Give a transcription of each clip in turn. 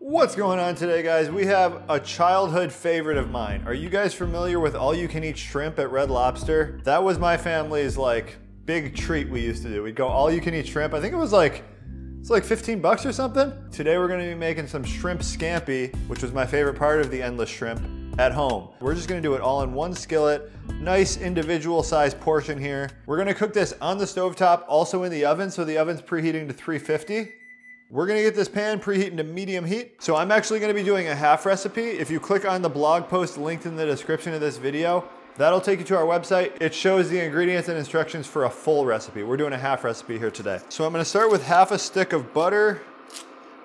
What's going on today, guys? We have a childhood favorite of mine. Are you guys familiar with all-you-can-eat shrimp at Red Lobster? That was my family's like big treat we used to do. We'd go all-you-can-eat shrimp. I think it was like 15 bucks or something. Today we're gonna be making some shrimp scampi, which was my favorite part of the endless shrimp, at home. We're just gonna do it all in one skillet. Nice individual sized portion here. We're gonna cook this on the stovetop, also in the oven, so the oven's preheating to 350. We're gonna get this pan preheating to medium heat. So I'm actually gonna be doing a half recipe. If you click on the blog post linked in the description of this video, that'll take you to our website. It shows the ingredients and instructions for a full recipe. We're doing a half recipe here today. So I'm gonna start with half a stick of butter,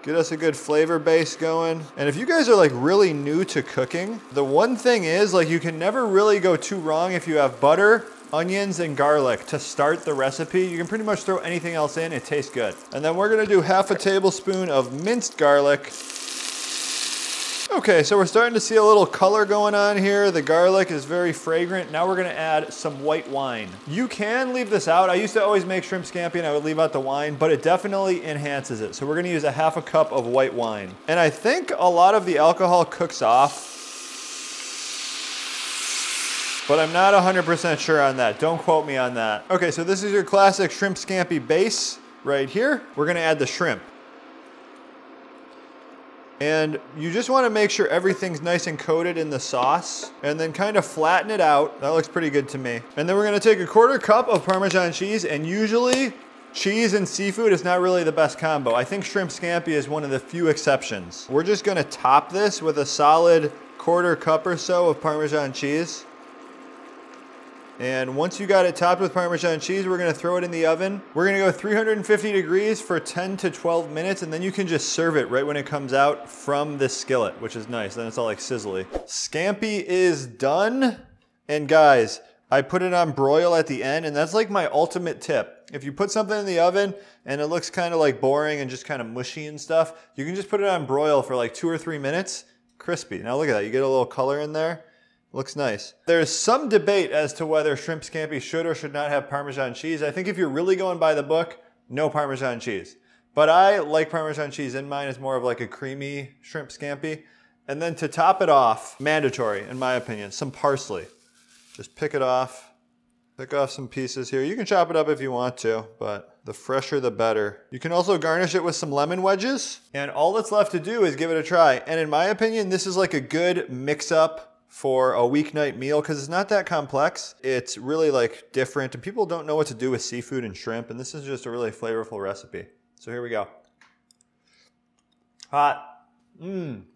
get us a good flavor base going. And if you guys are like really new to cooking, the one thing is like you can never really go too wrong if you have butter, onions, and garlic to start the recipe. You can pretty much throw anything else in, it tastes good. And then we're gonna do half a tablespoon of minced garlic. Okay, so we're starting to see a little color going on here. The garlic is very fragrant. Now we're gonna add some white wine. You can leave this out. I used to always make shrimp scampi and I would leave out the wine, but it definitely enhances it. So we're gonna use a half a cup of white wine. And I think a lot of the alcohol cooks off, but I'm not 100% sure on that. Don't quote me on that. Okay, so this is your classic shrimp scampi base right here. We're gonna add the shrimp. And you just wanna make sure everything's nice and coated in the sauce and then kind of flatten it out. That looks pretty good to me. And then we're gonna take a 1/4 cup of Parmesan cheese, and usually cheese and seafood is not really the best combo. I think shrimp scampi is one of the few exceptions. We're just gonna top this with a solid 1/4 cup or so of Parmesan cheese. And once you got it topped with Parmesan cheese, we're gonna throw it in the oven. We're gonna go 350 degrees for 10 to 12 minutes, and then you can just serve it right when it comes out from this skillet, which is nice. Then it's all like sizzly. Scampi is done. And guys, I put it on broil at the end, and that's like my ultimate tip. If you put something in the oven and it looks kind of like boring and just kind of mushy and stuff, you can just put it on broil for like 2 or 3 minutes, crispy. Now look at that, you get a little color in there. Looks nice. There's some debate as to whether shrimp scampi should or should not have Parmesan cheese. I think if you're really going by the book, no Parmesan cheese. But I like Parmesan cheese in mine. It's more of like a creamy shrimp scampi. And then to top it off, mandatory in my opinion, some parsley. Just pick it off. Pick off some pieces here. You can chop it up if you want to, but the fresher the better. You can also garnish it with some lemon wedges. And all that's left to do is give it a try. And in my opinion, this is like a good mix up for a weeknight meal because it's not that complex. It's really like different, and people don't know what to do with seafood and shrimp, and this is just a really flavorful recipe. So here we go. Hot.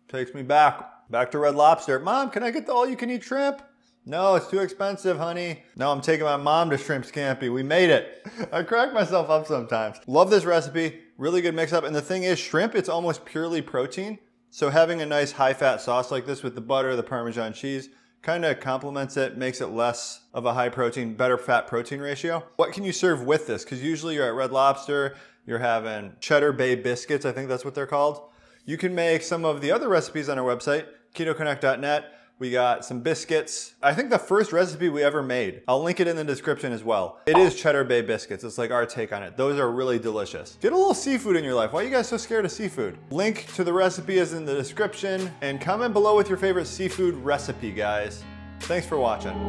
Takes me back to Red Lobster. Mom, can I get the all-you-can-eat shrimp? No, it's too expensive, honey. No, I'm taking my mom to shrimp scampi. We made it. I crack myself up sometimes. Love this recipe. Really good mix-up. And the thing is, shrimp, it's almost purely protein. So having a nice high-fat sauce like this with the butter, the Parmesan cheese, kind of complements it, makes it less of a high protein, better fat protein ratio. What can you serve with this? Because usually you're at Red Lobster, you're having cheddar bay biscuits, I think that's what they're called. You can make some of the other recipes on our website, ketoconnect.net. We got some biscuits. I think the first recipe we ever made, I'll link it in the description as well. It is cheddar bay biscuits. It's like our take on it. Those are really delicious. Get a little seafood in your life. Why are you guys so scared of seafood? Link to the recipe is in the description, and comment below with your favorite seafood recipe, guys. Thanks for watching.